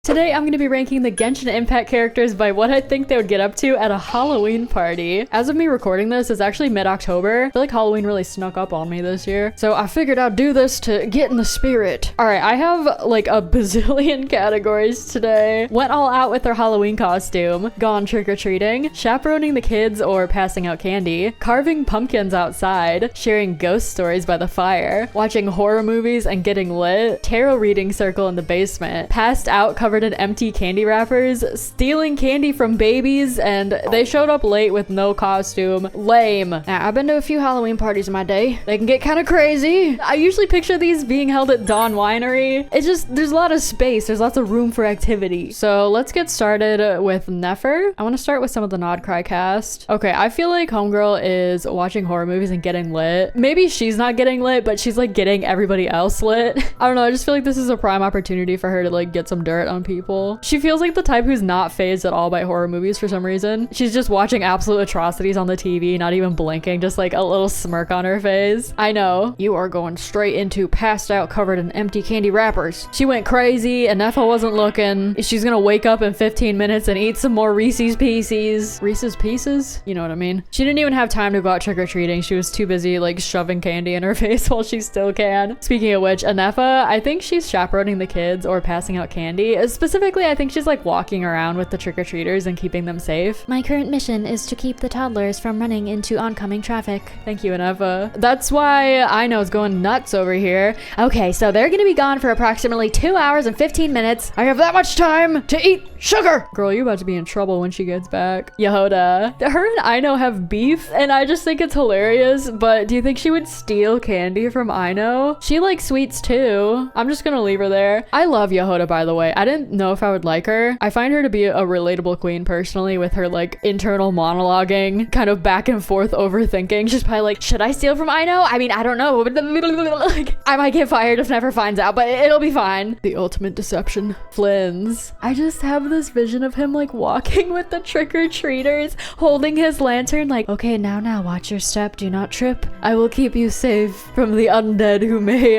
Today I'm going to be ranking the Genshin Impact characters by what I think they would get up to at a Halloween party. As of me recording this, it's actually mid-October. I feel like Halloween really snuck up on me this year. So I figured I'd do this to get in the spirit. Alright, I have like a bazillion categories today. Went all out with their Halloween costume. Gone trick-or-treating. Chaperoning the kids or passing out candy. Carving pumpkins outside. Sharing ghost stories by the fire. Watching horror movies and getting lit. Tarot reading circle in the basement. Passed out covered in empty candy wrappers. Stealing candy from babies, and they showed up late with no costume. Lame. Now, I've been to a few Halloween parties in my day. They can get kind of crazy. I usually picture these being held at Dawn Winery. It's just, there's a lot of space. There's lots of room for activity. So let's get started with Nefer. I want to start with some of the Nodcry cast. Okay, I feel like Homegirl is watching horror movies and getting lit. Maybe she's not getting lit, but she's like getting everybody else lit. I don't know. I just feel like this is a prime opportunity for her to like get some dirt on people. She feels like the type who's not fazed at all by horror movies for some reason. She's just watching absolute atrocities on the TV, not even blinking, just like a little smirk on her face. I know. You are going straight into passed out covered in empty candy wrappers. She went crazy and Nefa wasn't looking. She's gonna wake up in 15 minutes and eat some more Reese's Pieces. Reese's Pieces? You know what I mean. She didn't even have time to go out trick-or-treating. She was too busy like shoving candy in her face while she still can. Speaking of which, Anefa, I think she's chaperoning the kids or passing out candy. Specifically, I think she's like walking around with the trick-or-treaters and keeping them safe. My current mission is to keep the toddlers from running into oncoming traffic. Thank you, Anefa. That's why I know it's going nuts over here. Okay, so they're gonna be gone for approximately 2 hours and 15 minutes. I have that much time to eat sugar. Girl, you're about to be in trouble when she gets back. Yehoda. Her and Aino have beef, and I just think it's hilarious, but do you think she would steal candy from Aino? She likes sweets too. I'm just gonna leave her there. I love Yehoda, by the way. I didn't know if I would like her. I find her to be a relatable queen personally, with her like internal monologuing, kind of back and forth overthinking. She's probably like, should I steal from Aino? I mean, I don't know. Like, I might get fired if Never finds out, but it'll be fine. The ultimate deception. Flynn's. I just have this vision of him like walking with the trick-or-treaters, holding his lantern like, okay, now, watch your step. Do not trip. I will keep you safe from the undead who may...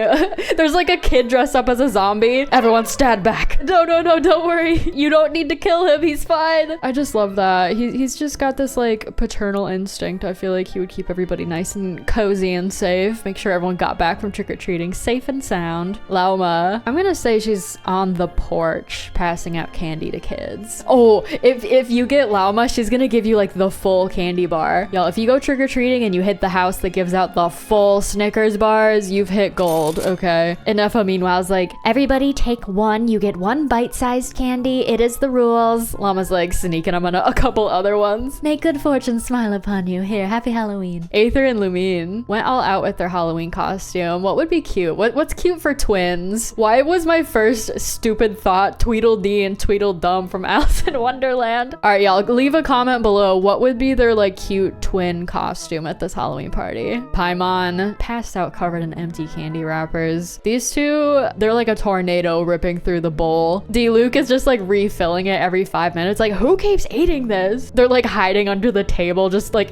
There's like a kid dressed up as a zombie. Everyone stand back. No, don't worry. You don't need to kill him. He's fine. I just love that. He's just got this like paternal instinct. I feel like he would keep everybody nice and cozy and safe. Make sure everyone got back from trick-or-treating safe and sound. Lauma. I'm gonna say she's on the porch passing out candy to kids. Oh, if you get Lauma, she's gonna give you like the full candy bar. Y'all, if you go trick-or-treating and you hit the house that gives out the full Snickers bars, you've hit gold, okay? Inefa, meanwhile, is like, everybody take one. You get one bite-sized candy. It is the rules. Llama's like sneaking them on a couple other ones. May good fortune smile upon you. Here, happy Halloween. Aether and Lumine went all out with their Halloween costume. What would be cute? What's cute for twins? Why was my first stupid thought Tweedledee and Tweedledum from Alice in Wonderland? All right, y'all, leave a comment below. What would be their like cute twin costume at this Halloween party? Paimon passed out covered in empty candy wrappers. These two, they're like a tornado ripping through the bowl. D-Luke is just like refilling it every 5 minutes. Like, who keeps eating this? They're like hiding under the table, just like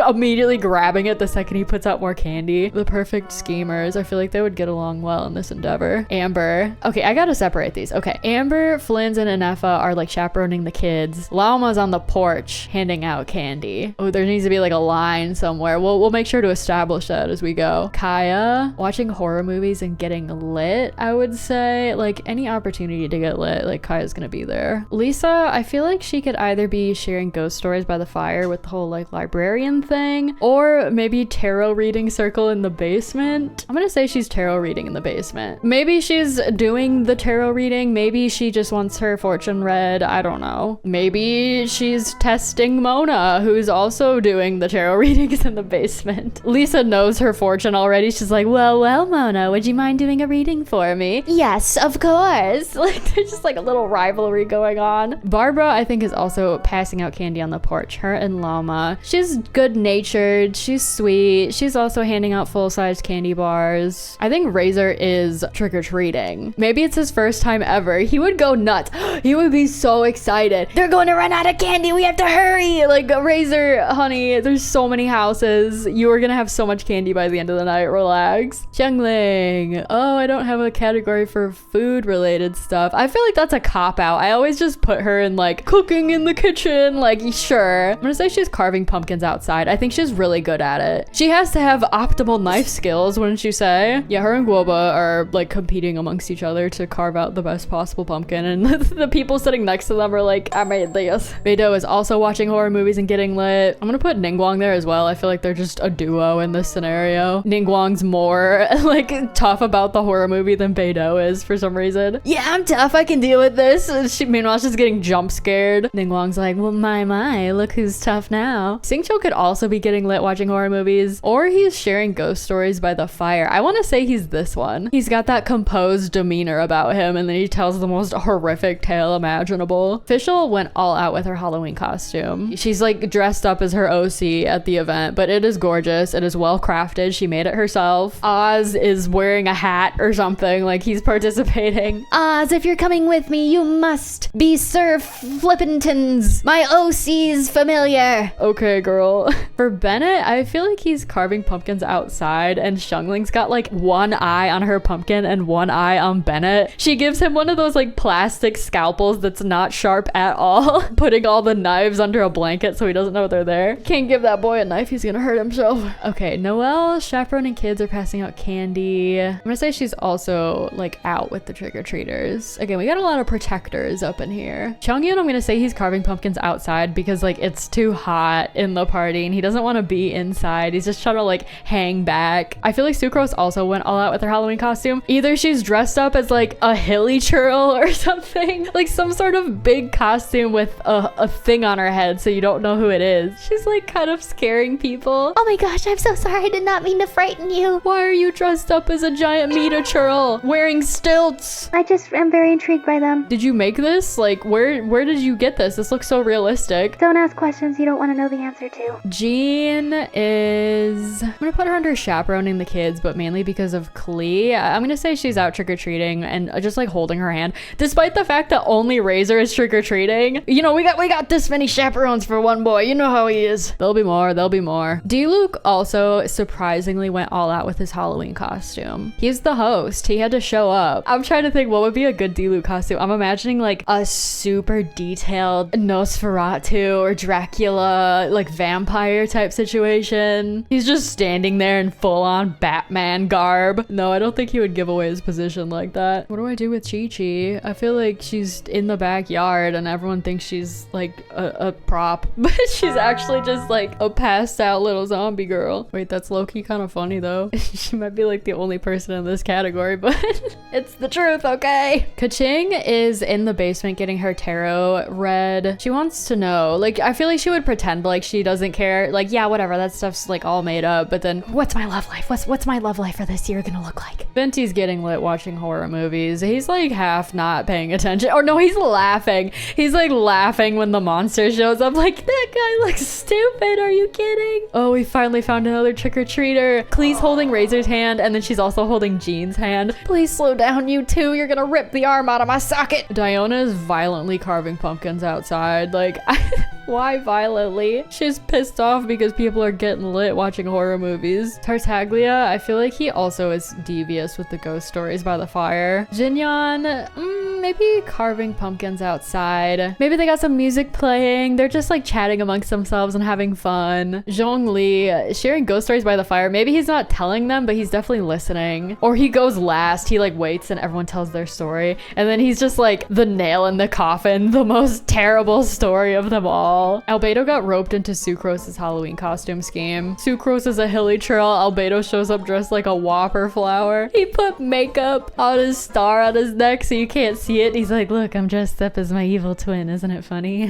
immediately grabbing it the second he puts out more candy. The perfect schemers. I feel like they would get along well in this endeavor. Amber. Okay, I gotta separate these. Okay, Amber, Flynn's, and Anefa are like chaperoning the kids. Lauma's on the porch handing out candy. Oh, there needs to be like a line somewhere. We'll make sure to establish that as we go. Kaya, watching horror movies and getting lit, I would say. Like, any opportunity to get lit, like Kaya's gonna be there. Lisa, I feel like she could either be sharing ghost stories by the fire with the whole like librarian thing, or maybe tarot reading circle in the basement. I'm gonna say she's tarot reading in the basement. Maybe she's doing the tarot reading. Maybe she just wants her fortune read. I don't know. Maybe she's testing Mona, who's also doing the tarot readings in the basement. Lisa knows her fortune already. She's like, well, Mona, would you mind doing a reading for me? Yes, of course. Like, there's just like a little rivalry going on. Barbara, I think, is also passing out candy on the porch. Her and Llama. She's good-natured. She's sweet. She's also handing out full-size candy bars. I think Razor is trick-or-treating. Maybe it's his first time ever. He would go nuts. He would be so excited. They're going to run out of candy. We have to hurry. Like, Razor, honey, there's so many houses. You are gonna have so much candy by the end of the night. Relax. Xiangling. Oh, I don't have a category for food-related stuff. I feel like that's a cop-out. I always just put her in like cooking in the kitchen, like sure. I'm gonna say she's carving pumpkins outside. I think she's really good at it. She has to have optimal knife skills, wouldn't you say? Yeah, her and Guoba are like competing amongst each other to carve out the best possible pumpkin, and the people sitting next to them are like, I made this. Beidou is also watching horror movies and getting lit. I'm gonna put Ningguang there as well. I feel like they're just a duo in this scenario. Ningguang's more like tough about the horror movie than Beidou is for some reason. Yeah, I'm tough. I can deal with this. Meanwhile, she's getting jump scared. Ningguang's like, well, my, look who's tough now. Xingqiu could also be getting lit watching horror movies, or he's sharing ghost stories by the fire. I want to say he's this one. He's got that composed demeanor about him, and then he tells the most horrific tale imaginable. Official went all out with her Halloween costume. She's like dressed up as her OC at the event, but it is gorgeous. It is well crafted. She made it herself. Oz is wearing a hat or something, like he's participating. Oz, if you're coming with me, you must be Sir Flippingtons, my OC's familiar. Okay, girl. For Bennett, I feel like he's carving pumpkins outside, and Xiangling's got like one eye on her pumpkin and one eye on Bennett. She gives him one of those like plastic scalpels that's not sharp at all, putting all the knives under a blanket so he doesn't know they're there. Can't give that boy a knife, he's gonna hurt himself. Okay, Noelle, chaperone, and kids are passing out candy. I'm gonna say she's also like out with the trick-or-treaters. Again, we got a lot of protectors up in here. Chongyun, I'm gonna say he's carving pumpkins outside because like it's too hot in the party and he doesn't want to be inside. He's just trying to like hang back. I feel like Sucrose also went all out with her Halloween costume. Either she's dressed up as like a hilly churl or something, like some sort of big costume with a thing on her head so you don't know who it is. She's like kind of scaring people. Oh my gosh, I'm so sorry. I did not mean to frighten you. Why are you dressed up as a giant Mita churl wearing stilts? I just am very intrigued by them. Did you make this? Like where did you get this? This looks so realistic. Don't ask questions you don't want to know the answer to. Jean is... I'm gonna put her under chaperoning the kids, but mainly because of Klee. I'm gonna say she's out trick-or-treating and just like holding her hand, despite the fact that only Razor is trick-or-treating. You know, we got this many chaperones for one boy. You know how he is. There'll be more. Diluc also surprisingly went all out with his Halloween costume. He's the host. He had to show up. I'm trying to think what would be a good Diluc costume. I'm imagining like a super detailed Nosferatu or Dracula, like vampire type situation. He's just standing there in full-on Batman garb. No, I don't think he would give away his position like that. What do I do with Chi-Chi? I feel like she's in the backyard and everyone thinks she's like a prop, but she's actually just like a passed out little zombie girl. Wait, that's low-key kind of funny though. She might be like the only person in this category, but it's the truth, okay? Kaching is in the basement getting her tarot read. She wants to know, like, I feel like she would pretend like she doesn't care. Like, yeah, whatever, that stuff's like all made up, but then what's my love life? What's my love life for this year gonna look like? Venti's getting lit watching horror movies. He's like half not paying attention. Or no, he's laughing. He's like laughing when the monster shows up. Like, that guy looks stupid. Are you kidding? Oh, we finally found another trick-or-treater. Klee's holding Razor's hand, and then she's also holding Jean's hand. Please slow down, you two. You're gonna rip the arm out of my socket. Diona is violently carving pumpkins outside. Like, why violently? She's pissed off because people are getting lit watching horror movies. Tartaglia, I feel like he also is devious with the ghost stories by the fire. Jinyan, maybe carving pumpkins outside. Maybe they got some music playing. They're just like chatting amongst themselves and having fun. Zhongli, sharing ghost stories by the fire. Maybe he's not telling them, but he's definitely listening. Or he goes last. He like waits and everyone tells their story. And then he's just like the nail in the coffin, the most terrible story of them all. Albedo got roped into Sucrose's Halloween costume scheme. Sucrose is a hilly churl. Albedo shows up dressed like a whopper flower. He put makeup on his star on his neck so you can't see it. He's like, look, I'm dressed up as my evil twin. Isn't it funny?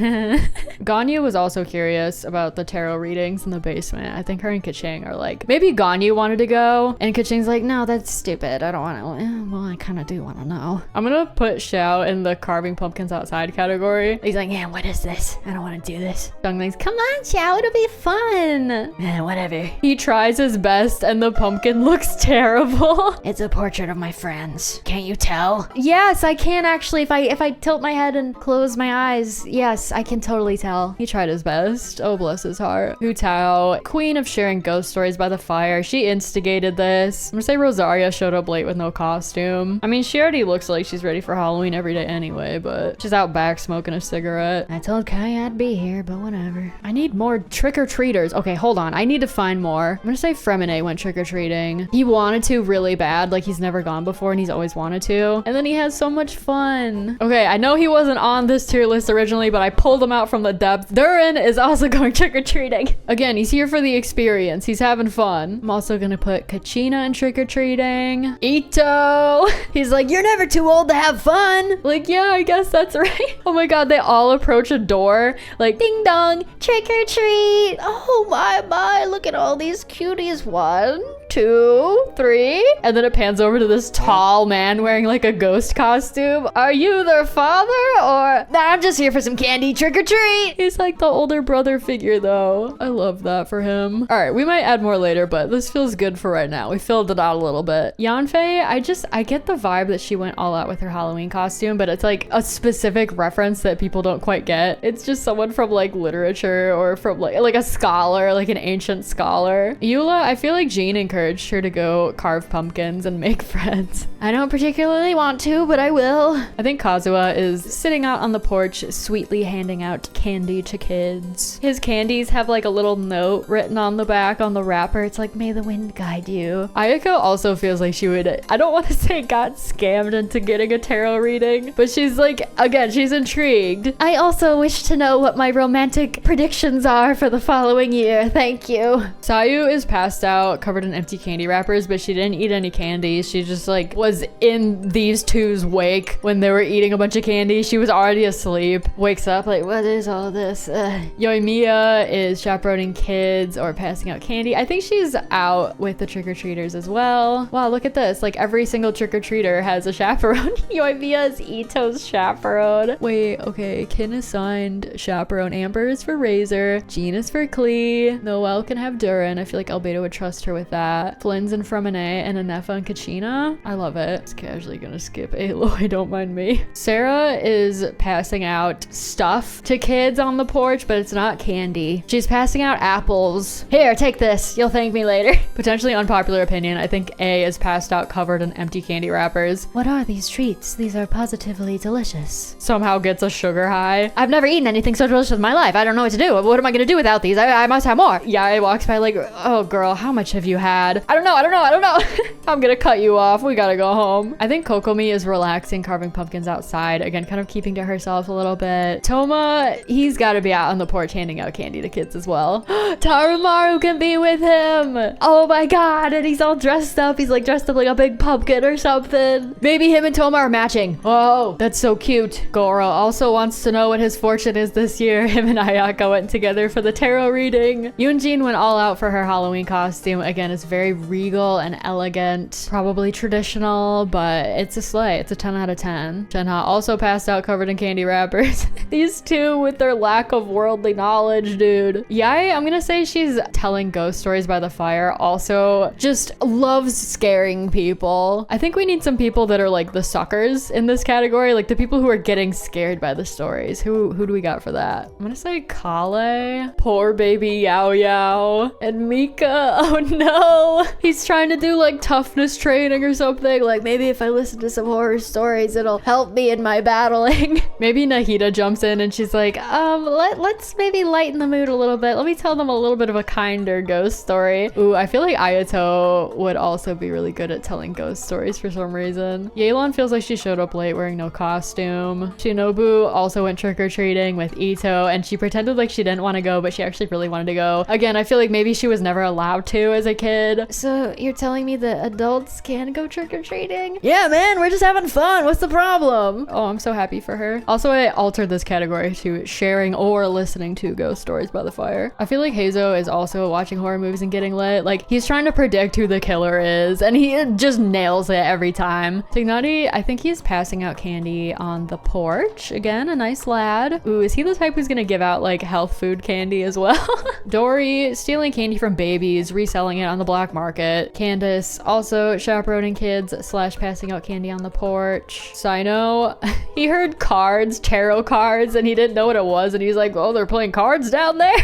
Ganyu was also curious about the tarot readings in the basement. I think her and Kaching are like, maybe Ganyu wanted to go and Kaching's like, no, that's stupid. I don't want to. Well, I kind of do want to know. I'm gonna put Xiao in the carving pumpkins outside category. He's like, yeah, what is this? I don't want to do this. Xiangling's, come on, Xiao, it'll be fun. Whatever. He tries his best and the pumpkin looks terrible. It's a portrait of my friends. Can't you tell? Yes, I can actually. If I tilt my head and close my eyes, yes, I can totally tell. He tried his best. Oh, bless his heart. Hu Tao, queen of sharing ghost stories by the fire. She instigated this. I'm gonna say Rosaria showed up late with no costume. I mean, she already looks like she's ready for Halloween every day anyway, but she's out back smoking a cigarette. I told Kai I'd be here, but whatever. I need more trick-or-treaters. Okay, hold on. I need to find more. I'm gonna say Fremine went trick-or-treating. He wanted to really bad. Like, he's never gone before and he's always wanted to. And then he has so much fun. Okay, I know he wasn't on this tier list originally, but I pulled him out from the depths. Durin is also going trick-or-treating. Again, he's here for the experience. He's having fun. I'm also gonna put Kachina in trick-or-treating. Ito. He's like, you're never too old to have fun. Like, yeah, I guess that's right. Oh my god, they all approach a door. Like, Ding dong, trick or treat. Oh my, look at all these cuties. 1, 2, 3. And then it pans over to this tall man wearing like a ghost costume. Are you their father or? Nah, I'm just here for some candy, trick or treat. He's like the older brother figure though. I love that for him. All right, we might add more later, but this feels good for right now. We filled it out a little bit. Yanfei, I get the vibe that she went all out with her Halloween costume, but it's like a specific reference that people don't quite get. It's just someone from like literature or from like a scholar, like an ancient scholar. Eula, I feel like Jean encouraged her to go carve pumpkins and make friends. I don't particularly want to, but I will. I think Kazuha is sitting out on the porch, sweetly handing out candy to kids. His candies have like a little note written on the back on the wrapper. It's like, may the wind guide you. Ayako also feels like she would, I don't want to say got scammed into getting a tarot reading, but she's like, again, she's intrigued. I also wish to know what my romantic predictions are for the following year. Thank you. Sayu is passed out, covered in empty candy wrappers, but she didn't eat any candy. She just like was in these two's wake when they were eating a bunch of candy. She was already asleep. Wakes up like, what is all this? Yoimiya is chaperoning kids or passing out candy. I think she's out with the trick-or-treaters as well. Wow, look at this. Like every single trick-or-treater has a chaperone. Yoimiya is Ito's chaperone. Wait, okay. Kin assigned chaperone. Amber is for Razor. Jean is for Klee. Noelle can have Durin. I feel like Albedo would trust her with that. Flynn's and Fremine and Anefa and Kachina. I love it. It's casually gonna skip Aloy, don't mind me. Sarah is passing out stuff to kids on the porch, but it's not candy. She's passing out apples. Here, take this. You'll thank me later. Potentially unpopular opinion. I think A is passed out covered in empty candy wrappers. What are these treats? These are positively delicious. Somehow gets a sugar high. I've never eaten anything so delicious in my life. I don't know what to do. What am I gonna do without these? I must have more. Yeah, it walks by like, oh girl, how much have you had? I don't know. I'm gonna cut you off. We gotta go home. I think Kokomi is relaxing, carving pumpkins outside. Again, kind of keeping to herself a little bit. Toma, he's gotta be out on the porch handing out candy to kids as well. Tarumaru can be with him. Oh my god, and he's all dressed up. He's like dressed up like a big pumpkin or something. Maybe him and Toma are matching. Oh, that's so cute. Goro also wants to know what his fortune is this year. Him and Ayaka went together for the tarot reading. Yunjin went all out for her Halloween costume. Again, it's very regal and elegant, probably traditional, but it's a slay. It's a 10 out of 10. Shenha also passed out covered in candy wrappers. These two with their lack of worldly knowledge, dude. Yai, I'm gonna say she's telling ghost stories by the fire. Also just loves scaring people. I think we need some people that are like the suckers in this category, like the people who are getting scared by the stories. Who do we got for that? I'm gonna say Kale. Poor baby Yao Yao. And Mika. Oh no. He's trying to do like toughness training or something. Like maybe if I listen to some horror stories, it'll help me in my battling. Maybe Nahida jumps in and she's like, let's maybe lighten the mood a little bit. Let me tell them a little bit of a kinder ghost story. Ooh, I feel like Ayato would also be really good at telling ghost stories for some reason. Yelan feels like she showed up late wearing no costume. Shinobu also went trick-or-treating with Ito and she pretended like she didn't want to go, but she actually really wanted to go. Again, I feel like maybe she was never allowed to as a kid. So you're telling me that adults can go trick-or-treating? Yeah, man, we're just having fun. What's the problem? Oh, I'm so happy for her. Also, I altered this category to sharing or listening to ghost stories by the fire. I feel like Heizo is also watching horror movies and getting lit. Like, he's trying to predict who the killer is, and he just nails it every time. Tignati, I think he's passing out candy on the porch. Again, a nice lad. Ooh, is he the type who's gonna give out, like, health food candy as well? Dory, stealing candy from babies, reselling it on the black market. Candace, also chaperoning kids. slash passing out candy on the porch. Sino, he heard cards, tarot cards, and he didn't know what it was. And he's like, oh, they're playing cards down there.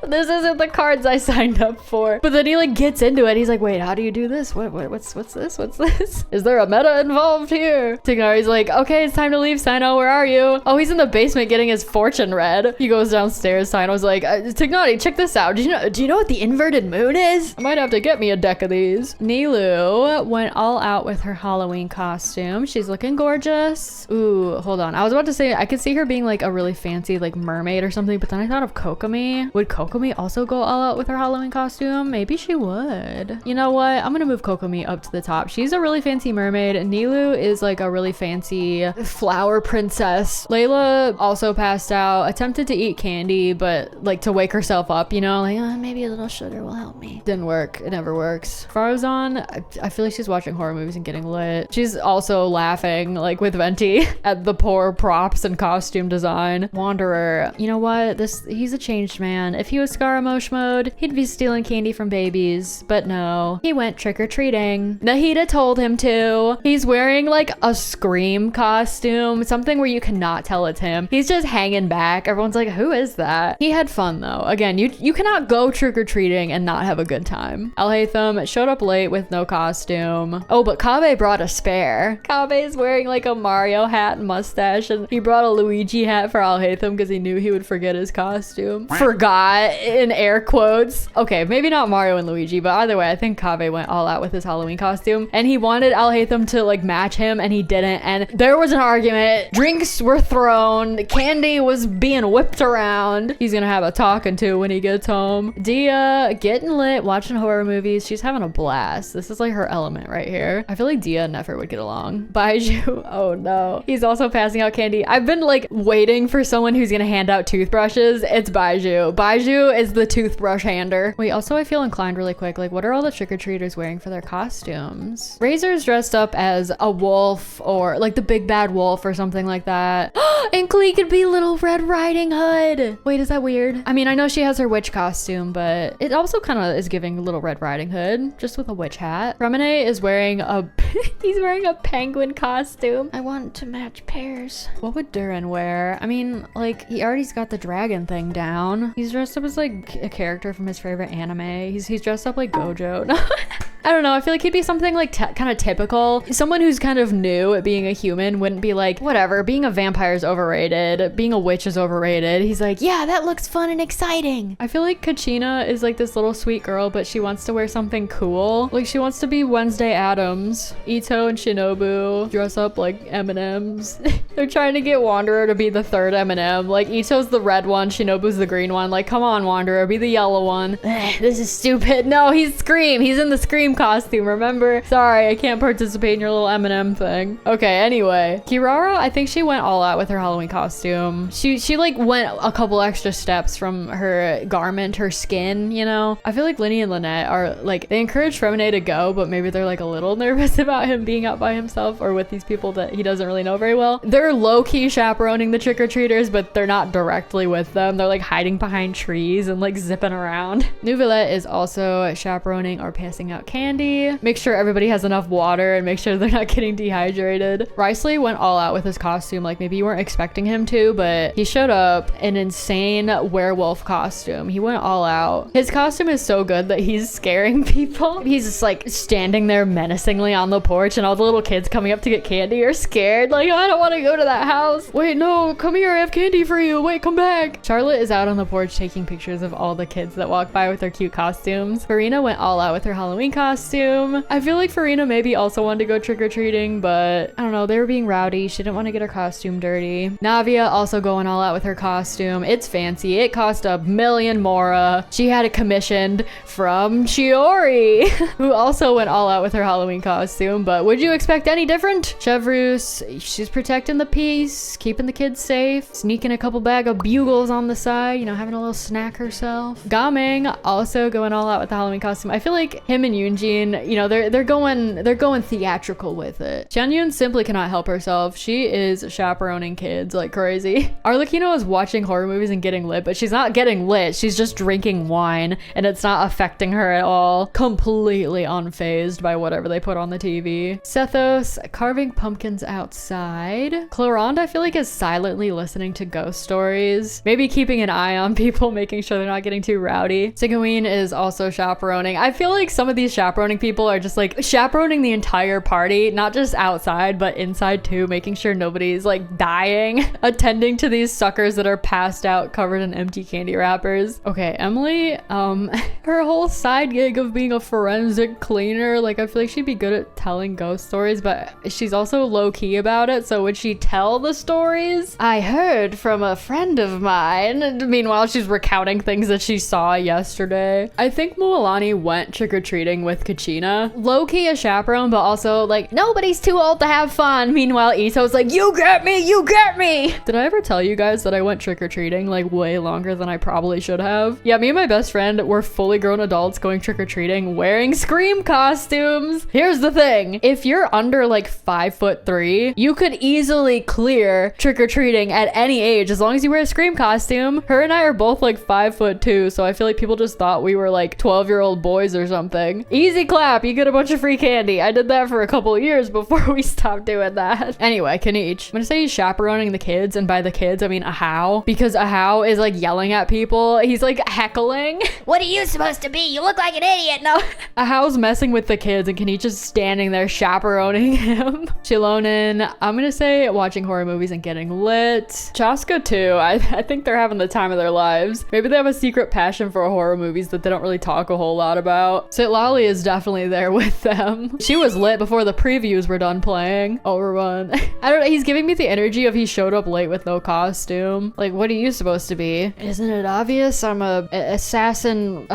This isn't the cards I signed up for. But then he like gets into it. He's like, wait, how do you do this? What's this? What's this? Is there a meta involved here? Tignari's like, okay, it's time to leave. Sino, where are you? Oh, he's in the basement getting his fortune read. He goes downstairs. Sino's like, Tignari, check this out. Do you know what the inverted moon is? I might have to get me a deck of these. Nilu went all out with her Halloween costume. She's looking gorgeous. Ooh, hold on. I was about to say, I could see her being like a really fancy like mermaid or something, but then I thought of Kokomi. Would Kokomi also go all out with her Halloween costume? Maybe she would. You know what? I'm gonna move Kokomi up to the top. She's a really fancy mermaid. Nilu is like a really fancy flower princess. Layla also passed out, attempted to eat candy, but like to wake herself up, you know, like Maybe a little sugar will help me. didn't work. It never works. Farazan, I feel like she's watching horror movies and getting lit. She's also laughing like with Venti at the poor props and costume design. Wanderer, you know what? He's a changed man. If he was Scaramouche mode, he'd be stealing candy from babies, but no, he went trick-or-treating. Nahida told him to. He's wearing like a Scream costume, something where you cannot tell it's him. He's just hanging back. Everyone's like, who is that? He had fun though. Again, you cannot go trick-or-treating and not have a good time. Al-Haytham showed up late with no costume. Oh, but Kabe brought a spare. Kabe's wearing like a Mario hat and mustache, and he brought a Luigi hat for Al-Haytham because he knew he would forget his costume. Forgot in air quotes. Okay, maybe not Mario and Luigi, but either way, I think Kabe went all out with his Halloween costume, and he wanted Al-Haytham to like match him, and he didn't, and there was an argument. Drinks were thrown. Candy was being whipped around. He's gonna have a talking to when he gets home. Dia getting lit, watching horror movies. She's having a blast. This is like her element right here. I feel like Dia and Nefer would get along. Baiju, oh no. He's also passing out candy. I've been like waiting for someone who's gonna hand out toothbrushes. It's Baiju. Baiju is the toothbrush hander. Wait, also I feel inclined really quick. Like, what are all the trick-or-treaters wearing for their costumes? Razor's dressed up as a wolf, or like the big bad wolf or something like that. And Klee could be Little Red Riding Hood. Wait, is that weird? I mean, I know she has her witch costume, but it also kind of is giving Little Red Riding Hood, just with a witch hat. Remine is wearing a he's wearing a penguin costume. I want to match pairs. What would Duran wear? I mean, like, he already's got the dragon thing down. He's dressed up as like a character from his favorite anime. He's dressed up like Gojo. I don't know. I feel like he'd be something like kind of typical. Someone who's kind of new at being a human wouldn't be like, whatever, being a vampire is overrated. Being a witch is overrated. He's like, yeah, that looks fun and exciting. I feel like Kachina is like this little sweet girl, but she wants to wear something cool. Like, she wants to be Wednesday Addams. Ito and Shinobu dress up like M&Ms. They're trying to get Wanderer to be the third M&M. Like, Ito's the red one, Shinobu's the green one. Like, come on, Wanderer, be the yellow one. This is stupid. No, he's Scream. He's in the Scream costume, remember? Sorry, I can't participate in your little M&M thing. Okay, anyway. Kirara, I think she went all out with her Halloween costume. She like went a couple extra steps from her garment, her skin, you know? I feel like Linny and Lynette are like, they encourage Fremine to go, but maybe they're like a little nervous about him being out by himself or with these people that he doesn't really know very well. They're low-key chaperoning the trick-or-treaters, but they're not directly with them. They're like hiding behind trees and like zipping around. Nouvellette is also chaperoning or passing out candy. Make sure everybody has enough water and make sure they're not getting dehydrated. Riceley went all out with his costume. Like, maybe you weren't expecting him to, but he showed up in an insane werewolf costume. He went all out. His costume is so good that he's scaring people. He's just like standing there menacingly on the porch, and all the little kids coming up to get candy are scared. Like, oh, I don't want to go to that house. Wait, no, come here. I have candy for you. Wait, come back. Charlotte is out on the porch taking pictures of all the kids that walk by with their cute costumes. Farina went all out with her Halloween costume. I feel like Farina maybe also wanted to go trick-or-treating, but I don't know. They were being rowdy. She didn't want to get her costume dirty. Navia also going all out with her costume. It's fancy. It cost $1 million mora. She had it commissioned from Chiori, who also went all out with her Halloween costume, but would you expect any different? Chevrus, she's protecting the peace, keeping the kids safe, sneaking a couple bag of bugles on the side, you know, having a little snack herself. Gaming also going all out with the Halloween costume. I feel like him and Yoonji Namjoon, you know, they're going theatrical with it. Chanyeon simply cannot help herself. She is chaperoning kids like crazy. Arlecchino is watching horror movies and getting lit, but she's not getting lit. She's just drinking wine, and it's not affecting her at all. Completely unfazed by whatever they put on the TV. Sethos carving pumpkins outside. Clarande, I feel like, is silently listening to ghost stories. Maybe keeping an eye on people, making sure they're not getting too rowdy. Sigewin is also chaperoning. I feel like some of these chaperoning people are just like chaperoning the entire party, not just outside, but inside too, making sure nobody's like dying, attending to these suckers that are passed out covered in empty candy wrappers. Okay, Emily, her whole side gig of being a forensic cleaner, like I feel like she'd be good at telling ghost stories, but she's also low-key about it. So would she tell the stories? I heard from a friend of mine. Meanwhile, she's recounting things that she saw yesterday. I think Mualani went trick-or-treating with Kachina. Low-key a chaperone, but also like, nobody's too old to have fun. Meanwhile, Ito's like, you get me, you get me. Did I ever tell you guys that I went trick-or-treating like way longer than I probably should have? Yeah, me and my best friend were fully grown adults going trick-or-treating wearing Scream costumes. Here's the thing. If you're under like 5'3", you could easily clear trick-or-treating at any age as long as you wear a Scream costume. Her and I are both like 5'2", so I feel like people just thought we were like 12-year-old boys or something. Easy clap, you get a bunch of free candy. I did that for a couple of years before we stopped doing that. Anyway, Kanich, I'm gonna say he's chaperoning the kids, and by the kids I mean Ahau, because Ahau is like yelling at people. He's like heckling. What are you supposed to be? You look like an idiot. No. Ahau's messing with the kids, and Kanich is standing there chaperoning him. Chilonin, I'm gonna say watching horror movies and getting lit. Chaska too. I think they're having the time of their lives. Maybe they have a secret passion for horror movies that they don't really talk a whole lot about. Sitlali is definitely there with them. She was lit before the previews were done playing. Overrun. I don't know. He's giving me the energy of he showed up late with no costume. Like, what are you supposed to be? Isn't it obvious? I'm a assassin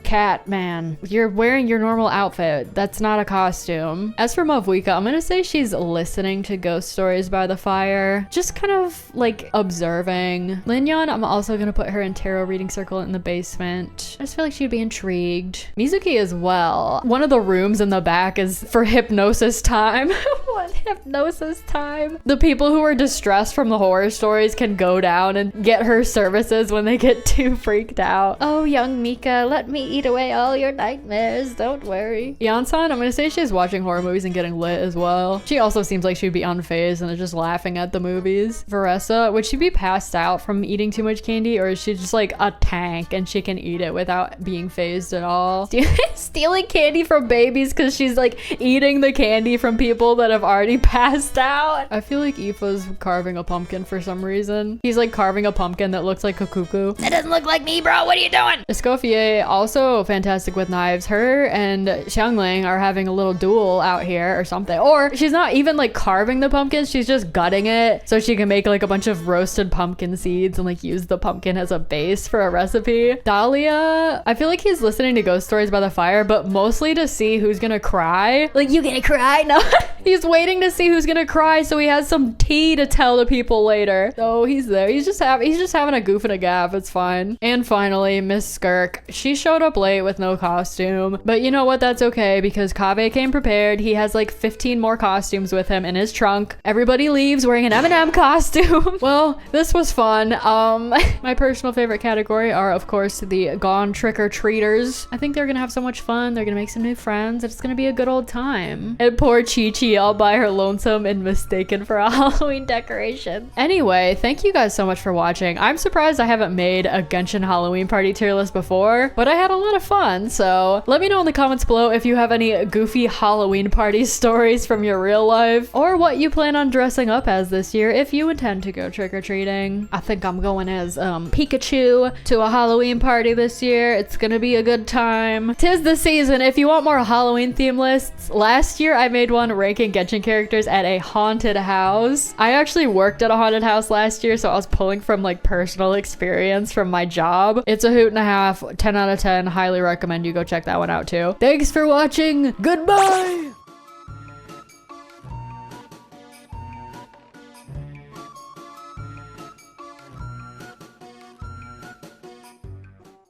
cat man. You're wearing your normal outfit. That's not a costume. As for Mavuika, I'm gonna say she's listening to ghost stories by the fire. Just kind of like observing. Linyon, I'm also gonna put her in tarot reading circle in the basement. I just feel like she'd be intrigued. Mizuki as well. One of the rooms in the back is for hypnosis time. What hypnosis time? The people who are distressed from the horror stories can go down and get her services when they get too freaked out. Oh, young Mika, let me eat away all your nightmares. Don't worry. Yansan, I'm gonna say she's watching horror movies and getting lit as well. She also seems like she'd be unfazed and is just laughing at the movies. Varessa, would she be passed out from eating too much candy, or is she just like a tank and she can eat it without being phased at all? Stealing candy from babies because she's like eating the candy from people that have already passed out. I feel like Aoife's carving a pumpkin for some reason. He's like carving a pumpkin that looks like a cuckoo. That doesn't look like me, bro. What are you doing? Escoffier, also fantastic with knives. Her and Xiangling are having a little duel out here or something. Or she's not even like carving the pumpkins, she's just gutting it so she can make like a bunch of roasted pumpkin seeds and like use the pumpkin as a base for a recipe. Dahlia, I feel like he's listening to ghost stories by the fire, but mostly to see who's gonna cry. Like, you gonna cry? No. He's waiting to see who's gonna cry so he has some tea to tell the people later. So he's there. He's just having a goof and a gaff. It's fine. And finally, Miss Skirk. She showed up late with no costume, but you know what? That's okay because Kaveh came prepared. He has like 15 more costumes with him in his trunk. Everybody leaves wearing an M&M costume. Well, this was fun. My personal favorite category are, of course, the gone trick-or-treaters. I think they're gonna have so much fun. They're gonna make some new friends. It's gonna be a good old time. And poor Chi-Chi all by her lonesome and mistaken for a Halloween decoration. Anyway, thank you guys so much for watching. I'm surprised I haven't made a Genshin Halloween party tier list before, but I had a lot of fun. So let me know in the comments below if you have any goofy Halloween party stories from your real life, or what you plan on dressing up as this year if you intend to go trick-or-treating. I think I'm going as Pikachu to a Halloween party this year. It's gonna be a good time. 'Tis the season. If you want more Halloween theme lists, last year I made one ranking Genshin characters at a haunted house. I actually worked at a haunted house last year, so I was pulling from like personal experience from my job. It's a hoot and a half, 10 out of 10. Highly recommend you go check that one out too. Thanks for watching. Goodbye.